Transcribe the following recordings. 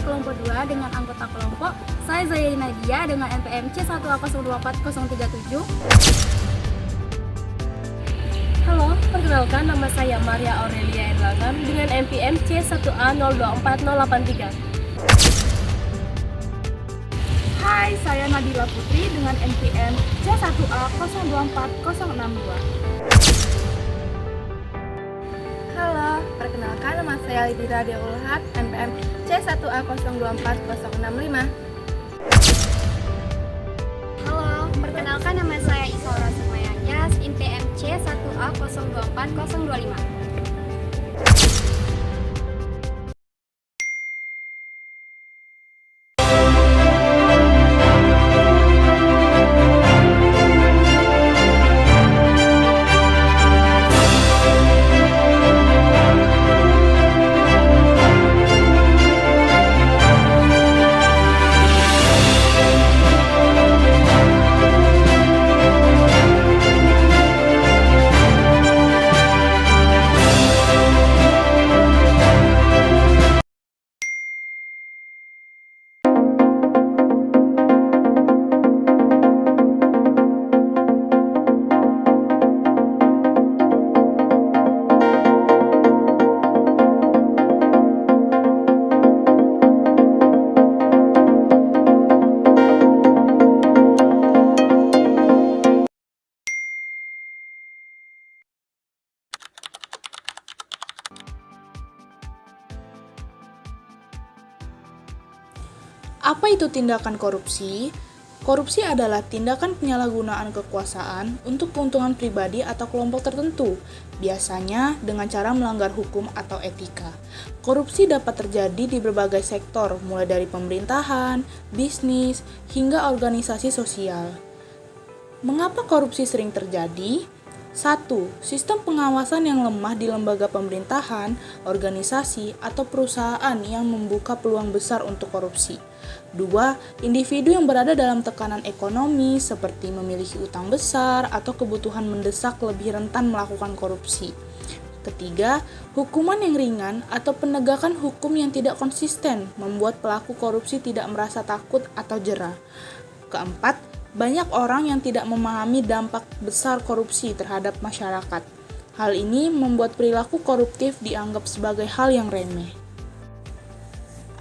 kelompok 2 dengan anggota kelompok saya Zayari Nadia dengan NPM C1A024037. Halo, perkenalkan nama saya Maria Aurelia Erlangam dengan NPM C1A024083. Hai, saya Nabila Putri dengan NPM C1A024062. Halo, perkenalkan nama saya Lidira Deulhat, NPM C1A024065. Halo, perkenalkan nama saya Isora Sumayanyas, NPM C1A024025. Apa itu tindakan korupsi? Korupsi adalah tindakan penyalahgunaan kekuasaan untuk keuntungan pribadi atau kelompok tertentu, biasanya dengan cara melanggar hukum atau etika. Korupsi dapat terjadi di berbagai sektor, mulai dari pemerintahan, bisnis, hingga organisasi sosial. Mengapa korupsi sering terjadi? 1. Sistem pengawasan yang lemah di lembaga pemerintahan, organisasi, atau perusahaan yang membuka peluang besar untuk korupsi. 2. Individu yang berada dalam tekanan ekonomi seperti memiliki utang besar atau kebutuhan mendesak lebih rentan melakukan korupsi. Ketiga, hukuman yang ringan atau penegakan hukum yang tidak konsisten membuat pelaku korupsi tidak merasa takut atau jera. Keempat, banyak orang yang tidak memahami dampak besar korupsi terhadap masyarakat. Hal ini membuat perilaku koruptif dianggap sebagai hal yang remeh.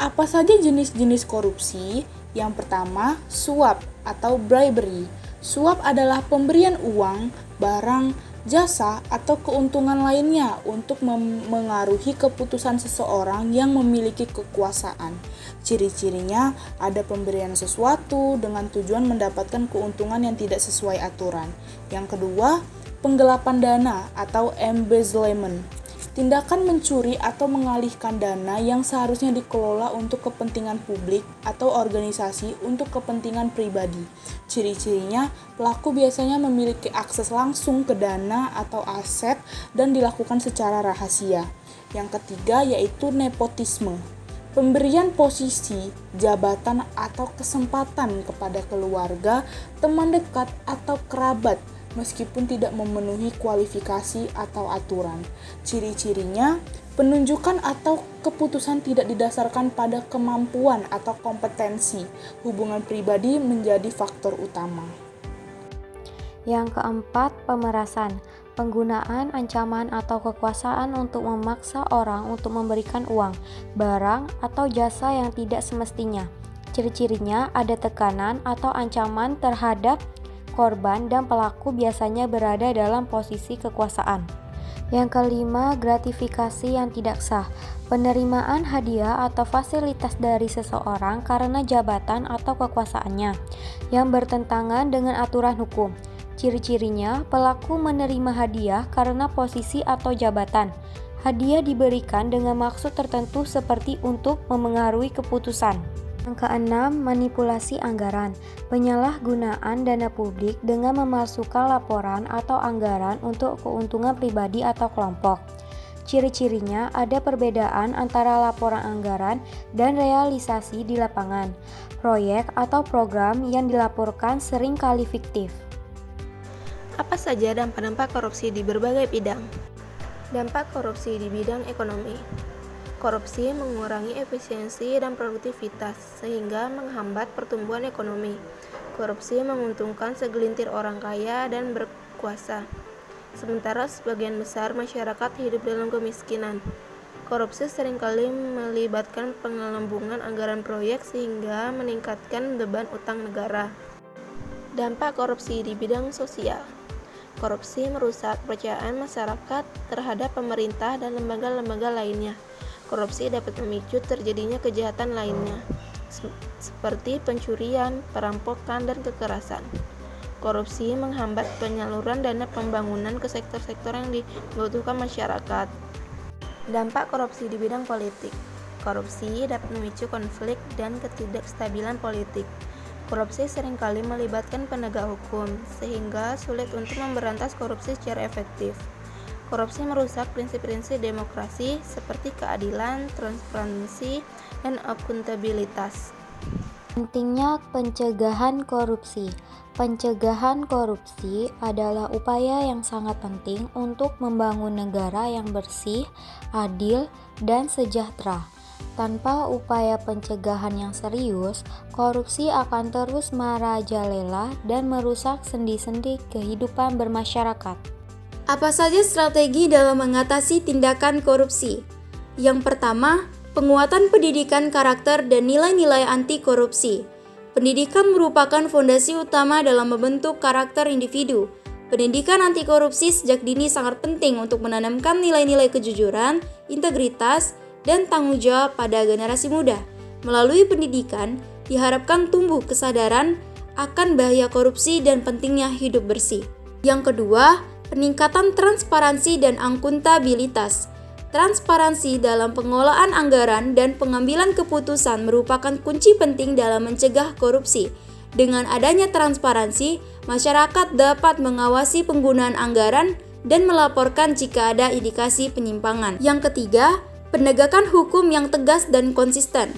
Apa saja jenis-jenis korupsi? Yang pertama, suap atau bribery. Suap adalah pemberian uang, barang, jasa, atau keuntungan lainnya untuk memengaruhi keputusan seseorang yang memiliki kekuasaan. Ciri-cirinya ada pemberian sesuatu dengan tujuan mendapatkan keuntungan yang tidak sesuai aturan. Yang kedua, penggelapan dana atau embezzlement. Tindakan mencuri atau mengalihkan dana yang seharusnya dikelola untuk kepentingan publik atau organisasi untuk kepentingan pribadi. Ciri-cirinya, pelaku biasanya memiliki akses langsung ke dana atau aset dan dilakukan secara rahasia. Yang ketiga yaitu nepotisme. Pemberian posisi, jabatan, atau kesempatan kepada keluarga, teman dekat, atau kerabat meskipun tidak memenuhi kualifikasi atau aturan. Ciri-cirinya, penunjukan atau keputusan tidak didasarkan pada kemampuan atau kompetensi. Hubungan pribadi menjadi faktor utama. Yang keempat, pemerasan. Penggunaan ancaman atau kekuasaan untuk memaksa orang untuk memberikan uang, barang, atau jasa yang tidak semestinya. Ciri-cirinya ada tekanan atau ancaman terhadap korban dan pelaku biasanya berada dalam posisi kekuasaan. Yang kelima, gratifikasi yang tidak sah. Penerimaan hadiah atau fasilitas dari seseorang karena jabatan atau kekuasaannya yang bertentangan dengan aturan hukum. Ciri-cirinya, pelaku menerima hadiah karena posisi atau jabatan. Hadiah diberikan dengan maksud tertentu seperti untuk memengaruhi keputusan. Yang keenam, manipulasi anggaran. Penyalahgunaan dana publik dengan memalsukan laporan atau anggaran untuk keuntungan pribadi atau kelompok. Ciri-cirinya ada perbedaan antara laporan anggaran dan realisasi di lapangan. Proyek atau program yang dilaporkan sering kali fiktif. Apa saja dampak-dampak korupsi di berbagai bidang? Dampak korupsi di bidang ekonomi. Korupsi mengurangi efisiensi dan produktivitas sehingga menghambat pertumbuhan ekonomi. Korupsi menguntungkan segelintir orang kaya dan berkuasa, sementara sebagian besar masyarakat hidup dalam kemiskinan. Korupsi seringkali melibatkan penggelembungan anggaran proyek sehingga meningkatkan beban utang negara. Dampak korupsi di bidang sosial. Korupsi merusak kepercayaan masyarakat terhadap pemerintah dan lembaga-lembaga lainnya. Korupsi dapat memicu terjadinya kejahatan lainnya, seperti pencurian, perampokan, dan kekerasan. Korupsi menghambat penyaluran dana pembangunan ke sektor-sektor yang dibutuhkan masyarakat. Dampak korupsi di bidang politik. Korupsi dapat memicu konflik dan ketidakstabilan politik. Korupsi seringkali melibatkan penegak hukum, sehingga sulit untuk memberantas korupsi secara efektif. Korupsi merusak prinsip-prinsip demokrasi seperti keadilan, transparansi, dan akuntabilitas. Pentingnya pencegahan korupsi. Pencegahan korupsi adalah upaya yang sangat penting untuk membangun negara yang bersih, adil, dan sejahtera. Tanpa upaya pencegahan yang serius, korupsi akan terus merajalela dan merusak sendi-sendi kehidupan bermasyarakat. Apa saja strategi dalam mengatasi tindakan korupsi? Yang pertama, penguatan pendidikan karakter dan nilai-nilai anti korupsi. Pendidikan merupakan fondasi utama dalam membentuk karakter individu. Pendidikan anti korupsi sejak dini sangat penting untuk menanamkan nilai-nilai kejujuran, integritas, dan tanggung jawab pada generasi muda. Melalui pendidikan, diharapkan tumbuh kesadaran akan bahaya korupsi dan pentingnya hidup bersih. Yang kedua, peningkatan transparansi dan akuntabilitas. Transparansi dalam pengelolaan anggaran dan pengambilan keputusan merupakan kunci penting dalam mencegah korupsi. Dengan adanya transparansi, masyarakat dapat mengawasi penggunaan anggaran dan melaporkan jika ada indikasi penyimpangan. Yang ketiga, penegakan hukum yang tegas dan konsisten.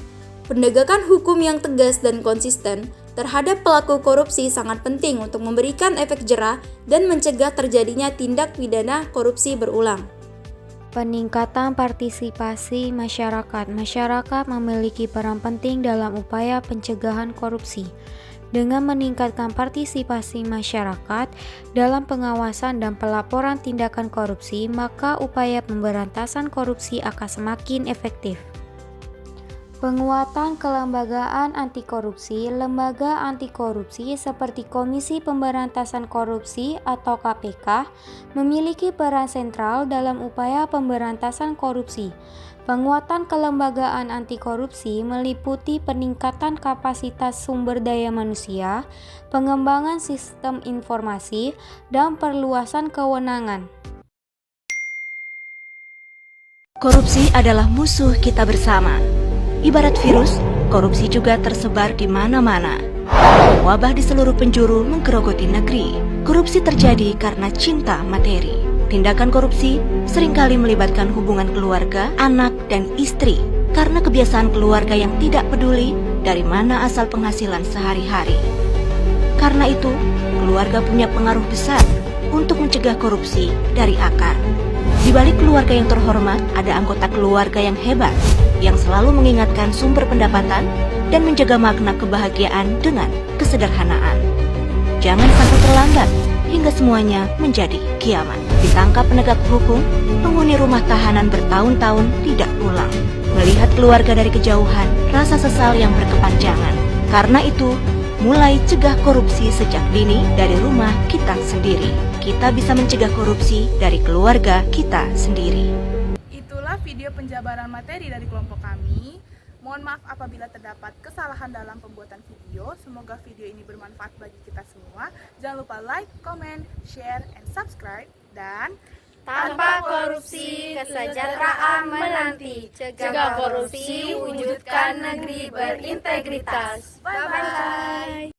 Penegakan hukum yang tegas dan konsisten terhadap pelaku korupsi sangat penting untuk memberikan efek jera dan mencegah terjadinya tindak pidana korupsi berulang. Peningkatan partisipasi masyarakat. Masyarakat memiliki peran penting dalam upaya pencegahan korupsi. Dengan meningkatkan partisipasi masyarakat dalam pengawasan dan pelaporan tindakan korupsi, maka upaya pemberantasan korupsi akan semakin efektif. Penguatan kelembagaan anti korupsi. Lembaga anti korupsi seperti Komisi Pemberantasan Korupsi atau KPK memiliki peran sentral dalam upaya pemberantasan korupsi. Penguatan kelembagaan anti korupsi meliputi peningkatan kapasitas sumber daya manusia, pengembangan sistem informasi, dan perluasan kewenangan. Korupsi adalah musuh kita bersama. Ibarat virus, korupsi juga tersebar di mana-mana. Wabah di seluruh penjuru menggerogoti negeri. Korupsi terjadi karena cinta materi. Tindakan korupsi seringkali melibatkan hubungan keluarga, anak, dan istri karena kebiasaan keluarga yang tidak peduli dari mana asal penghasilan sehari-hari. Karena itu, keluarga punya pengaruh besar untuk mencegah korupsi dari akar. Di balik keluarga yang terhormat, ada anggota keluarga yang hebat, yang selalu mengingatkan sumber pendapatan dan menjaga makna kebahagiaan dengan kesederhanaan. Jangan sampai terlambat hingga semuanya menjadi kiamat. Ditangkap penegak hukum, penghuni rumah tahanan bertahun-tahun tidak pulang. Melihat keluarga dari kejauhan, rasa sesal yang berkepanjangan. Karena itu, mulai cegah korupsi sejak dini dari rumah kita sendiri. Kita bisa mencegah korupsi dari keluarga kita sendiri. Itulah video penjabaran materi dari kelompok kami. Mohon maaf apabila terdapat kesalahan dalam pembuatan video. Semoga video ini bermanfaat bagi kita semua. Jangan lupa like, comment, share, and subscribe. Dan Tanpa korupsi, kesejahteraan menanti. Cegah korupsi, wujudkan negeri berintegritas. bye-bye.